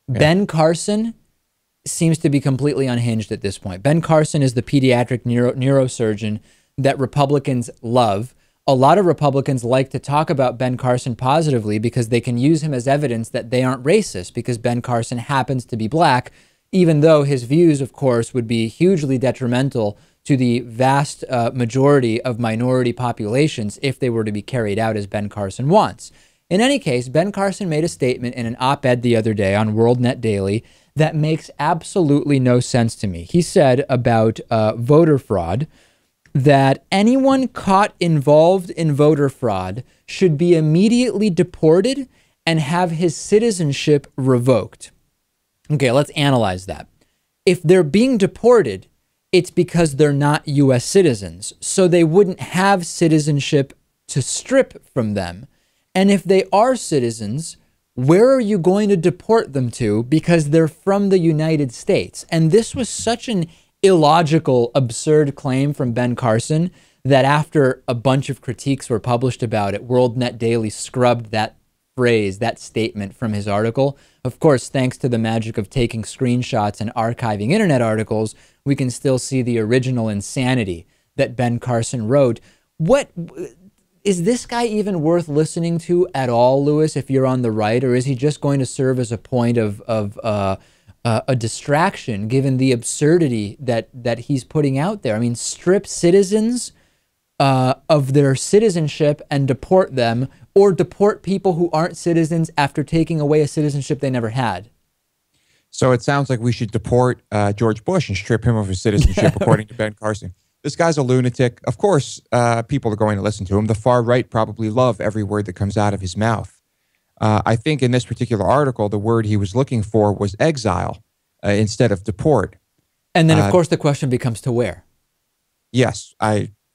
Yeah. Ben Carson seems to be completely unhinged at this point. Ben Carson is the pediatric neurosurgeon that Republicans love. A lot of Republicans like to talk about Ben Carson positively because they can use him as evidence that they aren't racist because Ben Carson happens to be black, even though his views, of course, would be hugely detrimental to the vast majority of minority populations if they were to be carried out as Ben Carson wants. In any case, Ben Carson made a statement in an op-ed the other day on WorldNet Daily that makes absolutely no sense to me. He said about voter fraud that anyone caught involved in voter fraud should be immediately deported and have his citizenship revoked. Okay, let's analyze that. If they're being deported, it's because they're not U.S. citizens, so they wouldn't have citizenship to strip from them. And if they are citizens, where are you going to deport them to because they're from the United States? And this was such an illogical, absurd claim from Ben Carson that after a bunch of critiques were published about it, WorldNet Daily scrubbed that phrase, that statement from his article. Of course, thanks to the magic of taking screenshots and archiving internet articles, we can still see the original insanity that Ben Carson wrote. What is this guy even worth listening to at all, Lewis, if you're on the right, or is he just going to serve as a point of a distraction given the absurdity that he's putting out there? I mean, strip citizens of their citizenship and deport them, or deport people who aren't citizens after taking away a citizenship they never had. So it sounds like we should deport George Bush and strip him of his citizenship, according to Ben Carson. This guy's a lunatic. Of course, people are going to listen to him. The far right probably love every word that comes out of his mouth. I think in this particular article, the word he was looking for was exile instead of deport. And then, of course, the question becomes to where? Yes,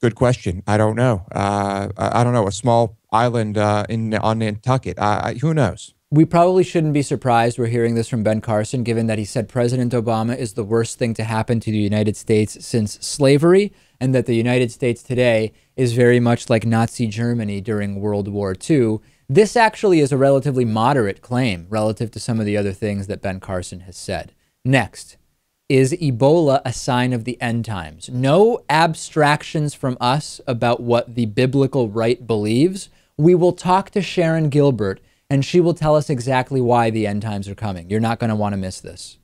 good question. I don't know. I don't know. A small island on Nantucket. Who knows? We probably shouldn't be surprised we're hearing this from Ben Carson, given that he said President Obama is the worst thing to happen to the United States since slavery, and that the United States today is very much like Nazi Germany during World War II. This actually is a relatively moderate claim relative to some of the other things that Ben Carson has said. Next, is Ebola a sign of the end times? No abstractions from us about what the biblical right believes. We will talk to Sharon Gilbert, and she will tell us exactly why the end times are coming. You're not going to want to miss this.